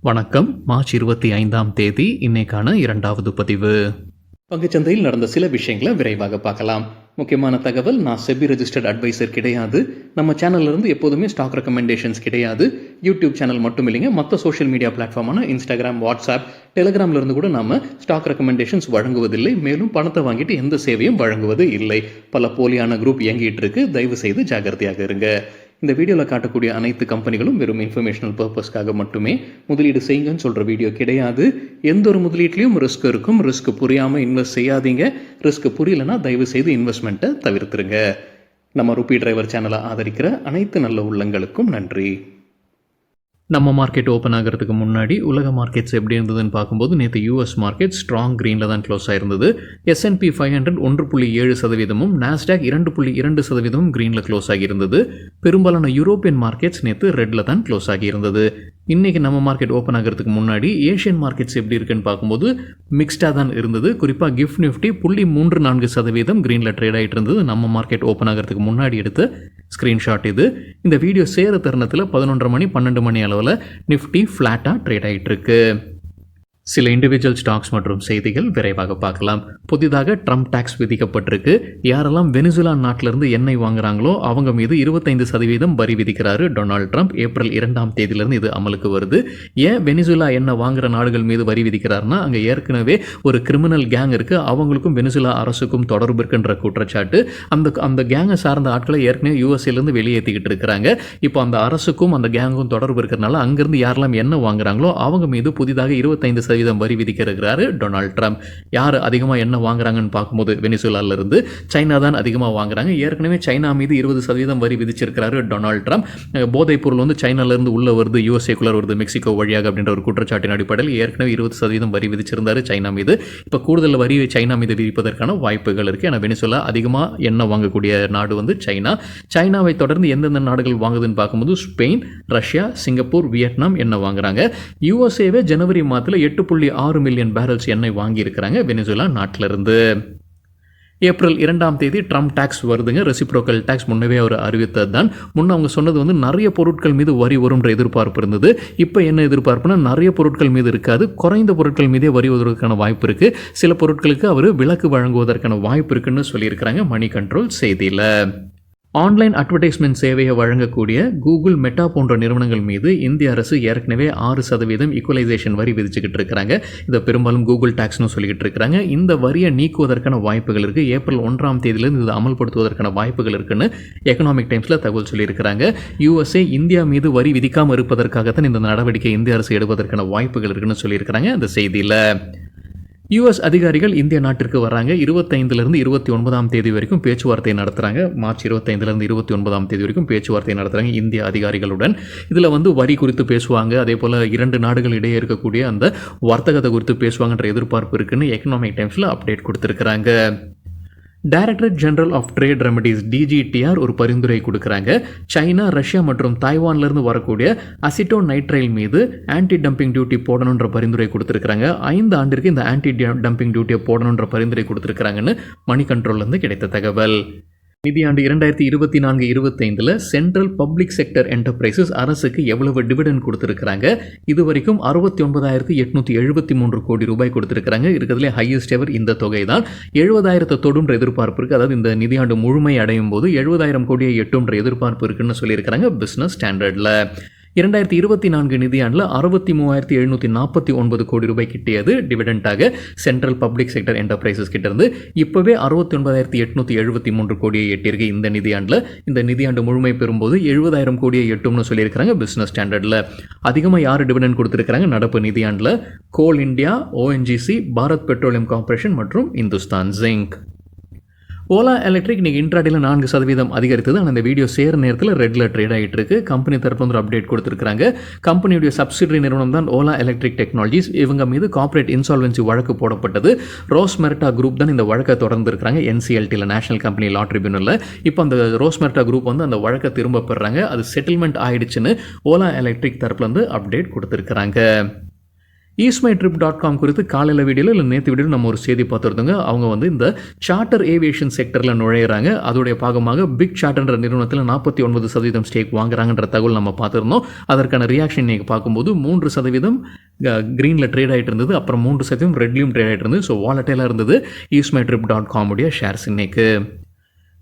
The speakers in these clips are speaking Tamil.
வணக்கம். மார்ச் 25ஆம் தேதி இன்னைக்கான இரண்டாவது பதிவு. பங்குச்சந்தையில் நடந்த சில விஷயங்களை விரைவாக பார்க்கலாம். முக்கியமான தகவல், நான் செபி ரெஜிஸ்டர்ட் அட்வைசர் கிடையாது. நம்ம சேனல்ல இருந்து எப்போதுமே ஸ்டாக் ரெக்கமெண்டேஷன்ஸ் கிடையாது. யூடியூப் சேனல் மட்டும் இல்லைங்க, மற்ற சோஷியல் மீடியா பிளாட்ஃபார்மான இன்ஸ்டாகிராம், வாட்ஸ்அப், டெலிகிராம்ல இருந்து கூட நாம ஸ்டாக் ரெக்கமெண்டேஷன்ஸ் வழங்குவதில்லை. மேலும் பணத்தை வாங்கிட்டு எந்த சேவையும் வழங்குவது இல்லை. பல போலியான குரூப் இயங்கிட்டு இருக்கு. தயவு செய்து ஜாகிரதையாக இருங்க. இந்த வீடியோவில் காட்டக்கூடிய அனைத்து கம்பெனிகளும் வெறும் இன்ஃபர்மேஷனல் பர்பஸ்க்காக மட்டுமே முதலீடு செய்யுங்கன்னு சொல்கிற வீடியோ கிடையாது. எந்த ஒரு முதலீட்லையும் ரிஸ்க் இருக்கும். ரிஸ்க் புரியாமல் இன்வெஸ்ட் செய்யாதீங்க. ரிஸ்க் புரியலன்னா தயவு செய்து இன்வெஸ்ட்மெண்ட்டை தவிர்த்துருங்க. நம்ம ருபி டிரைவர் சேனலை ஆதரிக்கிற அனைத்து நல்ல உள்ளங்களுக்கும் நன்றி. நம்ம மார்க்கெட் ஓப்பன் ஆகிறதுக்கு முன்னாடி உலக மார்க்கெட்ஸ் எப்படி இருந்ததுன்னு பார்க்கும்போது நேற்று யூஎஸ் மார்க்கெட் ஸ்ட்ராங் க்ரீனில் தான் க்ளோஸ் ஆயிருந்தது. S&P 500 1.7%, நாஸ்டாக் 2.2% க்ரீனில் க்ளோஸ் ஆகியிருந்தது. பெரும்பாலான யூரோப்பியன் மார்க்கெட்ஸ் நேற்று ரெட்டில் தான் க்ளோஸ் ஆகியிருந்தது. இன்றைக்கி நம்ம மார்க்கெட் ஓப்பன் ஆகிறதுக்கு முன்னாடி ஏஷியன் மார்க்கெட்ஸ் எப்படி இருக்குன்னு பார்க்கும்போது மிக்ஸ்டாக தான் இருந்தது. குறிப்பாக கிஃப்ட் நிஃப்டி 0.34% க்ரீனில் ட்ரேட் ஆகிட்டு இருந்தது. நம்ம மார்க்கெட் ஓப்பன் ஆகிறதுக்கு முன்னாடி எடுத்த ஸ்க்ரீன்ஷாட் இது. இந்த வீடியோ சேர தருணத்தில் 11:30 மணி 12 மணி அளவில் நிஃப்டி ஃப்ளாட்டாக ட்ரேட் ஆகிட்டு இருக்கு. சில இண்டிவிஜுவல் ஸ்டாக்ஸ் மற்றும் செய்திகள் விரைவாக பார்க்கலாம். புதிதாக ட்ரம்ப் டாக்ஸ் விதிக்கப்பட்டிருக்கு. யாரெல்லாம் வெனிசுலா நாட்டிலிருந்து எண்ணெய் வாங்குறாங்களோ அவங்க மீது 25% வரி விதிக்கிறாரு டொனால்ட் ட்ரம்ப். ஏப்ரல் 2ஆம் தேதியிலிருந்து இது அமலுக்கு வருது. ஏன் வெனிசுலா எண்ணெய் வாங்குற நாடுகள் மீது வரி விதிக்கிறாருன்னா, அங்கே ஏற்கனவே ஒரு கிரிமினல் கேங் இருக்குது. அவங்களுக்கும் வெனிசுலா அரசுக்கும் தொடர்பு இருக்குன்ற குற்றச்சாட்டு. அந்த கேங்கை சார்ந்த ஆட்களை ஏற்கனவே யூஎஸ்ஏலேருந்து வெளியேற்றிக்கிட்டு இருக்கிறாங்க. இப்போ அந்த அரசுக்கும் அந்த கேங்குக்கும் தொடர்பு இருக்கிறதுனால அங்கேருந்து யாரெல்லாம் எண்ணெய் வாங்குறாங்களோ அவங்க மீது புதிதாக 25% வரி விதிக்கிறாரு டொனால்ட் ட்ரம்ப். யார் அதிகமாக என்ன வாங்குறாங்கன்னு பார்க்கும்போது வெனிசுலால இருந்து சைனா தான் அதிகமாக வாங்குறாங்க. ஏற்கனவே சைனா மீது 20% வரி விதிச்சிருக்கிறாரு டொனால்ட் ட்ரம்ப். போதைப் பொருள் வந்து சைனால இருந்து உள்ள வருது, யூஎஸ்ஏக்குள்ள வருது, மெக்சிகோ வழியாக அப்படின்ற ஒரு குற்றச்சாட்டின் அடிப்படையில் ஏற்கனவே 20% வரி விதிச்சிருந்தாரு சைனா மீது. இப்போ கூடுதல் வரி சைனா மீது விதிப்பதற்கான வாய்ப்புகள் இருக்கு. ஏன்னா வெனிசுலா அதிகமாக எண்ணெய் வாங்கக்கூடிய நாடு வந்து சைனா. சைனாவை தொடர்ந்து எந்தெந்த நாடுகள் வாங்குதுன்னு பார்க்கும்போது ஸ்பெயின், ரஷ்யா, சிங்கப்பூர், வியட்நாம் எண்ணெய் வாங்குறாங்க. யூஎஸ்ஏவே ஜனவரி மாதத்தில் 8.6 மில்லியன் பேரல்ஸ் எண்ணெய் வாங்கியிருக்கிறாங்க வெனிசுலா நாட்டிலிருந்து. ஏப்ரல் 2ஆம் தேதி ட்ரம்ப் டாக்ஸ் வருதுங்க. ரெசிப்ரோக்கல் டாக்ஸ் முன்னவே அவர் அறிவித்தது தான். முன்ன அவங்க சொன்னது வந்து நிறைய பொருட்கள் மீது வரி வரும்ன்ற எதிர்பார்ப்பு இருந்தது. இப்போ என்ன எதிர்பார்ப்புனா, நிறைய பொருட்கள் மீது இருக்காது, குறைந்த பொருட்கள் மீதே வரி வருவதற்கான வாய்ப்பு இருக்குது. சில பொருட்களுக்கு அவர் விலக்கு வழங்குவதற்கான வாய்ப்பு இருக்குன்னு சொல்லியிருக்கிறாங்க மணி கண்ட்ரோல் செய்தியில். ஆன்லைன் அட்வர்டைஸ்மெண்ட் சேவையை வழங்கக்கூடிய கூகுள், மெட்டா போன்ற நிறுவனங்கள் மீது இந்திய அரசு ஏற்கனவே 6% ஈக்குவலைசேஷன் வரி விதிச்சுக்கிட்டு இருக்கிறாங்க. இதை பெரும்பாலும் கூகுள் டாக்ஸ்னு சொல்லிக்கிட்டு இருக்கிறாங்க. இந்த வரியை நீக்குவதற்கான வாய்ப்புகள் இருக்குது. ஏப்ரல் 1ஆம் தேதியிலிருந்து இதை அமல்படுத்துவதற்கான வாய்ப்புகள் இருக்குன்னு எக்கனாமிக் டைம்ஸில் தகவல் சொல்லியிருக்கிறாங்க. யூஎஸ்ஏ இந்தியா மீது வரி விதிக்காமல் இருப்பதற்காகத்தான் இந்த நடவடிக்கை இந்திய அரசு எடுப்பதற்கான வாய்ப்புகள் இருக்குன்னு சொல்லியிருக்கிறாங்க அந்த செய்தியில். யூஎஸ் அதிகாரிகள் இந்திய நாட்டிற்கு வராங்க. 25லிருந்து 29ஆம் தேதி வரைக்கும் பேச்சுவார்த்தை நடத்துகிறாங்க. மார்ச் 25லிருந்து 29ஆம் தேதி வரைக்கும் பேச்சுவார்த்தை நடத்துகிறாங்க இந்திய அதிகாரிகளுடன். இதில் வந்து வரி குறித்து பேசுவாங்க. அதே போல் 2 நாடுகள் இடையே இருக்கக்கூடிய அந்த வர்த்தகத்தை குறித்து பேசுவாங்கன்ற எதிர்பார்ப்பு இருக்குன்னு எக்கனாமிக் டைம்ஸில் அப்டேட் கொடுத்துருக்குறாங்க. Directorate general of trade remedies DGTR ஒரு பரிந்துரை கொடுக்குறாங்க. சைனா, ரஷ்யா மற்றும் தாய்வான்லேருந்து வரக்கூடிய அசிட்டோநைட்ரைல் மீது ஆன்டி டம்பிங் டியூட்டி போடணுன்ற பரிந்துரை கொடுத்துருக்காங்க. 5 ஆண்டிற்கு இந்த ஆன்டி டம்பிங் டியூட்டியை போடணுன்ற பரிந்துரை கொடுத்துருக்காங்கன்னு மணி கண்ட்ரோல்லேருந்து கிடைத்த தகவல். நிதியாண்டு 2024-25 சென்ட்ரல் பப்ளிக் செக்டர் என்டர்பிரைசஸ் அரசுக்கு எவ்வளவு டிவிடெண்ட் கொடுத்துருக்காங்க? இது வரைக்கும் 69,873 கோடி ரூபாய் கொடுத்துருக்காங்க. இருக்கிறதுலே ஹையஸ்ட் எவர் இந்த தொகை தான். 70,000 தொடுன்ற எதிர்பார்ப்பு இருக்குது. அதாவது இந்த நிதியாண்டு முழுமை அடையும் போது 70,000 கோடியை எட்டுன்ற எதிர்பார்ப்பு இருக்குன்னு சொல்லியிருக்கிறாங்க பிஸ்னஸ் ஸ்டாண்டர்டில். 2024 நிதியாண்டில் 63,749 கோடி ரூபாய் கிட்டியது டிவிடெண்டாக சென்ட்ரல் பப்ளிக் செக்டர் என்டர்பிரைசஸ் கிட்டேருந்து. இப்போவே 69,873 கோடியை எட்டியிருக்கு இந்த நிதியாண்டில். இந்த நிதியாண்டு முழுமை பெறும்போது 70,000 கோடியை எட்டும்னு சொல்லியிருக்கிறாங்க பிஸ்னஸ் ஸ்டாண்டர்டில். அதிகமாக யார் டிவிடெண்ட் கொடுத்துருக்காங்க நடப்பு நிதியாண்டில்? Coal India, ONGC, Bharat Petroleum Corporation மற்றும் இந்துஸ்தான் ஜிங்க். ஓலா எலக்ட்ரிக் இன்றைக்கி இன்ட்ராடேல 4% அதிகரித்தது. ஆனால் இந்த வீடியோ சேர நேரத்தில் ரெட்டில் ட்ரேட் ஆகிட்டு இருக்கு. கம்பெனி தரப்பு வந்து அப்டேட் கொடுத்துருக்காங்க. கம்பெனியுடைய சப்சிடரி நிறுவனம் தான் ஓலா எலக்ட்ரிக் டெக்னாலஜிஸ். இவங்க மீது கார்ப்பரேட் இன்சால்வன்சி வழக்கு போடப்பட்டது. ரோஸ்மெர்டா குரூப் தான் இந்த வழக்கை தொடர்ந்து இருக்கிறாங்க. NCLTயில், நேஷனல் கம்பெனி லா ட்ரிபியூனலில். இப்போ அந்த ரோஸ்மெர்டா குரூப் வந்து அந்த வழக்கை திரும்ப பெறுறாங்க. அது செட்டில்மெண்ட் ஆயிடுச்சுன்னு ஓலா எலக்ட்ரிக் தரப்புலேருந்து அப்டேட் கொடுத்துருக்குறாங்க. eastmytrip.com குறித்து காலையில் வீடியோவில் இல்லை நேற்று வீடியோவில் நம்ம ஒரு செய்தி பார்த்துருந்தோங்க. அவங்க வந்து இந்த சார்ட்டர் ஏவியேஷன் செக்டரில் நுழையிறாங்க. அதோடைய பாகமாக பிக் சார்ட்டர்ன்ற நிறுவனத்தில் 49% ஸ்டேக் வாங்குறாங்கன்ற தகவல் நம்ம பார்த்துருந்தோம். அதற்கான ரியாக்ஷன் இன்றைக்கி பார்க்கும்போது 3% க்ரீனில் ட்ரேட் ஆகிட்டு இருந்தது, அப்புறம் 3% ரெட்லையும் ட்ரேட் ஆகிட்டு இருந்தது. ஸோ வாலட்டைலாக இருந்தது eastmytrip.com உடைய ஷேர்ஸ் இன்னைக்கு.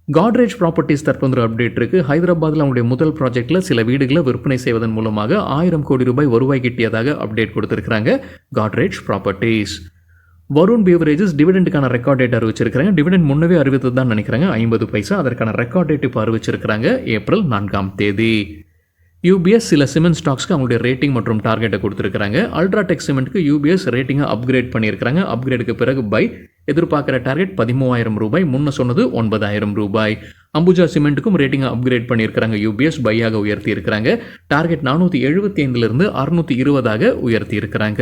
காட்ரேஜ் ப்ராப்பர்ட்டிஸ் தற்போது அப்டேட் இருக்குது. ஹைதராபாத்தில் அவங்களுடைய முதல் ப்ராஜெக்டில் சில வீடுகளை விற்பனை செய்வதன் மூலமாக 1000 கோடி ரூபாய் வருவாய் கிட்டியதாக அப்டேட் கொடுத்துருக்காங்க காட்ரேஜ் ப்ராப்பர்ட்டிஸ். வருண் பிவரேஜஸ் டிவிடெண்டுக்கான ரெக்கார்ட் டேட் அறிவிச்சிருக்காங்க. டிவிடெண்ட் முன்னவே அறிவித்தது தான் நினைக்கிறாங்க, 50 பைசா. அதற்கான ரெக்கார்ட் டேட் இப்போ அறிவிச்சிருக்காங்க ஏப்ரல் 4 யூபிஎஸ் சில சிமெண்ட் ஸ்டாக்ஸ்க்கு அவங்களுடைய ரேட்டிங் மற்றும் டார்கெட்டை கொடுத்துருக்காங்க. அல்ட்ராடெக் சிமெண்ட்டுக்கு யூபிஎஸ் ரேட்டிங்கை அப்கிரேட் பண்ணியிருக்காங்க. அப்கிரேடுக்கு பிறகு பை எதிர்பார்க்குற டார்கெட் 13,000 ரூபாய், முன்ன சொன்னது 9,000 ரூபாய். அம்புஜா சிமெண்ட்டுக்கும் ரேட்டிங்கை அப்கிரேட் பண்ணியிருக்காங்க. யூபிஎஸ் பையாக உயர்த்தி இருக்கிறாங்க. டார்கெட் 475 620 உயர்த்தி இருக்கிறாங்க.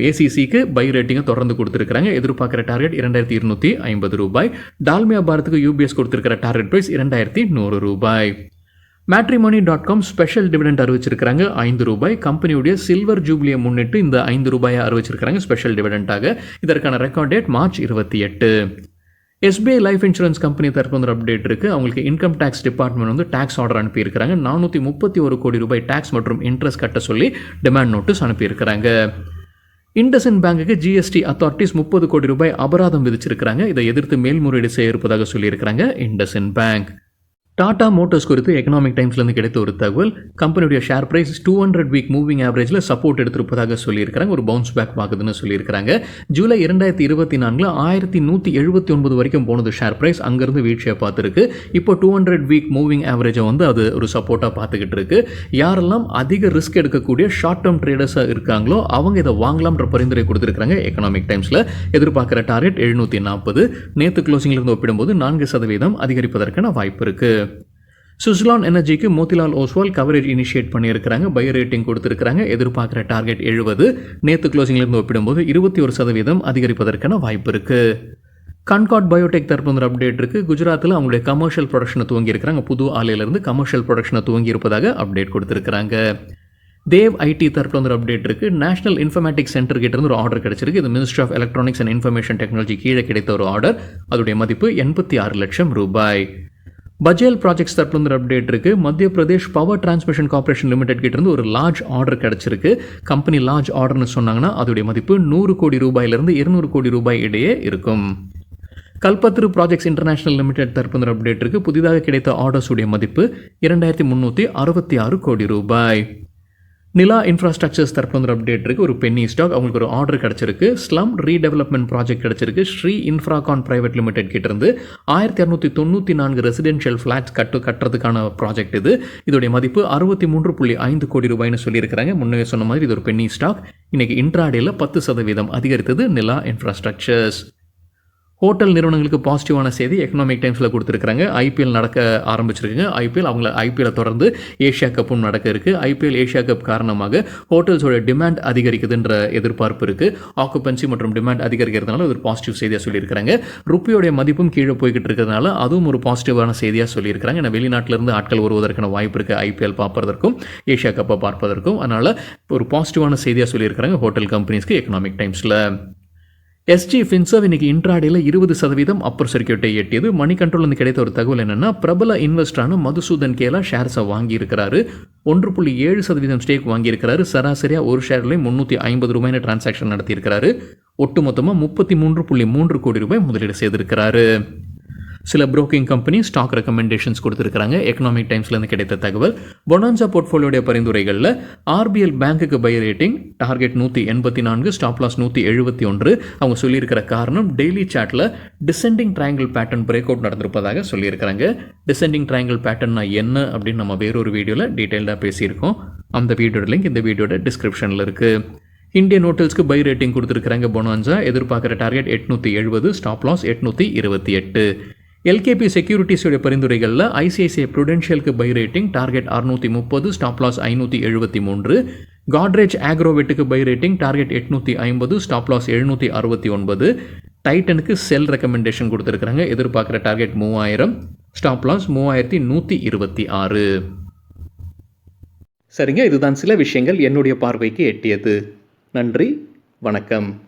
ஏசிசிக்கு பை ரேட்டிங்கை தொடர்ந்து கொடுத்துருக்காங்க. எதிர்பார்க்குற டார்கெட் 2250 ரூபாய். டால்மியா பாரத்துக்கு யூபிஎஸ் கொடுத்துருக்கிற டார்கெட் ப்ரைஸ் 2100 ரூபாய். Matrimony.com ஸ்பெஷல் டிவிடெண்ட் அறிவிச்சிருக்காங்க 5 ரூபாய். கம்பெனியுடைய சில்வர் ஜூப்ளியை முன்னிட்டு இந்த 5 ரூபாயை அறிவிச்சிருக்காங்க ஸ்பெஷல் டிவிடெண்டாக. இதற்கான record date March 28. SBI life insurance company தற்போது அப்டேட் இருக்குது. அவங்களுக்கு இன்கம் டேக்ஸ் டிபார்ட்மெண்ட் வந்து டேக்ஸ் ஆர்டர் அனுப்பியிருக்கிறாங்க. 431 கோடி ரூபாய் டேக்ஸ் மற்றும் இன்ட்ரெஸ்ட் கட்ட சொல்லி டிமாண்ட் நோட்டீஸ் அனுப்பியிருக்கிறாங்க. இண்டஸ்இண்ட் பேங்குக்கு ஜிஎஸ்டி அத்தாரிட்டிஸ் 30 கோடி ரூபாய் அபராதம் விதிச்சிருக்கிறாங்க. இதை எதிர்த்து மேல்முறையீடு செய்ய இருப்பதாக சொல்லியிருக்கிறாங்க இண்டஸ்இண்ட் பேங்க். டாடா மோட்டார்ஸ் குறித்து எக்கனாமிக் டைம்ஸ்லேருந்து கிடைத்த ஒரு தகவல், கம்பெனியுடைய ஷேர் பிரைஸ் 200 வீக் மூவிங் ஆவரேஜில் சப்போர்ட் எடுத்திருப்பதாக சொல்லியிருக்கிறாங்க. ஒரு பவுன்ஸ் பேக் ஆகுதுன்னு சொல்லியிருக்கிறாங்க. ஜூலை 2024 1179 வரைக்கும் போனது ஷேர் பிரைஸ், அங்கேருந்து வீழ்ச்சியை பார்த்துருக்கு. இப்போ 200 வீக் மூவிங் ஆவரேஜை வந்து அது ஒரு சப்போர்ட்டாக பார்த்துக்கிட்டு இருக்கு. யாரெல்லாம் அதிக ரிஸ்க் எடுக்கக்கூடிய ஷார்ட் டேர்ம் ட்ரேடர்ஸாக இருக்காங்களோ அவங்க இதை வாங்கலாம்ன்ற பரிந்துரை கொடுத்துருக்காங்க எக்கனாமிக் டைம்ஸில். எதிர்பார்க்குற டார்கெட் 740. நேற்று க்ளோசிங்கிலிருந்து ஒப்பிடும்போது 4% அதிகரிப்பதற்கான வாய்ப்பு இருக்குது. சுஸ்லான் எனர்ஜிக்கு மோதிலால் ஓஸ்வால் கவரேஜ் இனிஷியேட் பண்ணியிருக்கிறாங்க. பை ரேட்டிங் கொடுத்துருக்காங்க. எதிர்பார்க்குற டார்கெட் 70. நேற்று க்ளோசிங்கிலிருந்து ஒப்பிடும்போது 21% அதிகரிப்பதற்கான வாய்ப்பு இருக்குது. கன்கார்ட் பயோடெக் தற்போது அப்டேட் இருக்குது. குஜராத்தில் அவங்களுடைய கமர்ஷியல் ப்ரொடக்ஷனை துவங்கியிருக்கிறாங்க. புது ஆலையிலிருந்து கமர்ஷியல் ப்ரொடக்ஷனை துவங்கி இருப்பதாக அப்டேட் கொடுத்துருக்காங்க. தேவ் ஐடி தரப்புல அப்டேட் இருக்குது. நேஷனல் இன்ஃபர்மேட்டிக்ஸ் சென்டர் கிட்ட இருந்து ஒரு ஆர்டர் கிடைச்சிருக்கு. இது ministry of electronics and information technology கீழே கிடைத்த ஒரு ஆர்டர். அதோடைய மதிப்பு 86 லட்சம் ரூபாய். பஜேல் ப்ராஜெக்ட்ஸ் தரப்புல அப்டேட் இருக்குது. மத்திய Pradesh power transmission corporation limited கிட்ட இருந்து ஒரு லார்ஜ் ஆர்டர் கிடைச்சிருக்கு. கம்பெனி லார்ஜ் ஆர்டர்னு சொன்னாங்கன்னா அதோடைய மதிப்பு 100 கோடி ரூபாயிலிருந்து 200 கோடி ரூபாய் இடையே இருக்கும். கல்பத்ரு ப்ராஜெக்ட்ஸ் இன்டர்நேஷனல் லிமிடெட் தரப்புல அப்டேட் இருக்குது. புதிதாக கிடைத்த ஆர்டர்ஸ் உடைய மதிப்பு 2366 கோடி ரூபாய். நிலா இன்ஃப்ராஸ்ட்ரக்சர்ஸ் தரப்புல அப்டேட் இருக்குது. ஒரு பென்னி ஸ்டாக், அவங்களுக்கு ஒரு ஆர்டர் கிடச்சிருக்கு. ஸ்லம் ரீடெவலப்மெண்ட் ப்ராஜெக்ட் கிடச்சிருக்கு. ஸ்ரீ இன்ஃப்ராகான் பிரைவேட் லிமிடெட் கிட்ட இருந்து 1294 ரெசிடென்ஷியல் ஃபிளாட்ஸ் கட்டுறதுக்கான ப்ராஜெக்ட் இது. இதோடைய மதிப்பு 63.5 கோடி ரூபாய்னு சொல்லியிருக்கிறாங்க. முன்னே சொன்ன மாதிரி இது ஒரு பென்னி ஸ்டாக். இன்னைக்கு இன்ட்ராடேல 10% அதிகரித்தது நிலா இன்ஃப்ராஸ்ட்ரக்சர்ஸ். ஹோட்டல் நிறுவனங்களுக்கு பாசிட்டிவான செய்தி எக்கனாமிக் டைம்ஸில் கொடுத்துருக்காங்க. ஐபிஎல் நடக்க ஆரம்பிச்சிருக்குங்க. ஐபிஎல் தொடர்ந்து ஏஷியா கப்பும் நடக்க இருக்குது. ஐபிஎல் ஏஷியா கப் காரணமாக ஹோட்டல்ஸோட டிமாண்ட் அதிகரிக்குதுன்ற எதிர்பார்ப்பு இருக்குது. ஆக்குபென்சி மற்றும் டிமாண்ட் அதிகரிக்கிறதுனால ஒரு பாசிட்டிவ் செய்தியாக சொல்லியிருக்காங்க. ருப்பியோடைய மதிப்பும் கீழே போய்கிட்டு இருக்கிறதுனால அதுவும் ஒரு பாசிட்டிவான செய்தியாக சொல்லியிருக்காங்க. ஏன்னா வெளிநாட்டிலிருந்து ஆட்கள் வருவதற்கான வாய்ப்பு இருக்குது ஐபிஎல் பார்ப்பதற்கும் ஏஷியா கப்பை பார்ப்பதற்கும். அதனால் ஒரு பாசிட்டிவான செய்தியாக சொல்லியிருக்கிறாங்க ஹோட்டல் கம்பெனிஸ்க்கு எக்கனாமிக் டைம்ஸில். எஸ்ஜி ஃபின்சர்வ் இன்னைக்கு இன்ட்ராடேல 20% அப்பர் சர்க்கியூட்டை எட்டியது. மணி கண்ட்ரோல் கிடைத்த ஒரு தகவல் என்னன்னா, பிரபல இன்வெஸ்டரான மதுசூதன் கேலா ஷேர்ஸை வாங்கியிருக்கிறாரு. 1.7% ஸ்டேக் வாங்கியிருக்கிறாரு. சராசரியாக ஒரு ஷேர்லேயே 350 ரூபாய்னு டிரான்சாக்ஷன் நடத்தியிருக்கிறாரு. ஒட்டுமொத்தமாக 33.3 கோடி ரூபாய் முதலீடு செய்திருக்கிறாரு. சில புரோக்கிங் கம்பெனி ஸ்டாக் ரெக்கமெண்டேஷன்ஸ் கொடுத்துருக்காங்க. எக்கனாமிக் டைம்ஸ்லேருந்து கிடைத்த தகவல், பொனான்சா போர்ட்ஃபோலியோடைய பரிந்துரைகளில் ஆர்பிஎல் பேங்க்குக்கு buy rating target 184, stop loss 171. அவங்க சொல்லியிருக்கிற காரணம் டெய்லி சார்ட்டில் descending triangle pattern break out நடந்திருப்பதாக சொல்லியிருக்கிறாங்க. டிசெண்டிங் ட்ரையாங்கிள் பேட்டர்னா என்ன அப்படின்னு நம்ம வேறொரு வீடியோவில் டீட்டெயிலாக பேசியிருக்கோம். அந்த வீடியோட லிங்க் இந்த வீடியோட டிஸ்கிரிப்ஷனில் இருக்குது. இந்தியன் ஹோட்டல்ஸ்க்கு பை ரேட்டிங் கொடுத்துருக்காங்க. பொனான்சா எதிர்பார்க்குற டார்கெட் 870, ஸ்டாப் லாஸ் 828. எல்கேபி செக்யூரிட்டிஸோட பரிந்துரைகளில் ஐசிஐசிஐ ப்ரூடென்ஷியலுக்கு buy rating target 630, stop loss 573. Godrej ஆக்ரோவெட்டுக்கு buy rating target 850, stop loss 769. டைட்டனுக்கு செல் ரெக்கமெண்டேஷன் கொடுத்துருக்காங்க. எதிர்பார்க்குற டார்கெட் 3000, ஸ்டாப் லாஸ் 3126. சரிங்க, இதுதான் சில விஷயங்கள் என்னுடைய பார்வைக்கு எட்டியது. நன்றி, வணக்கம்.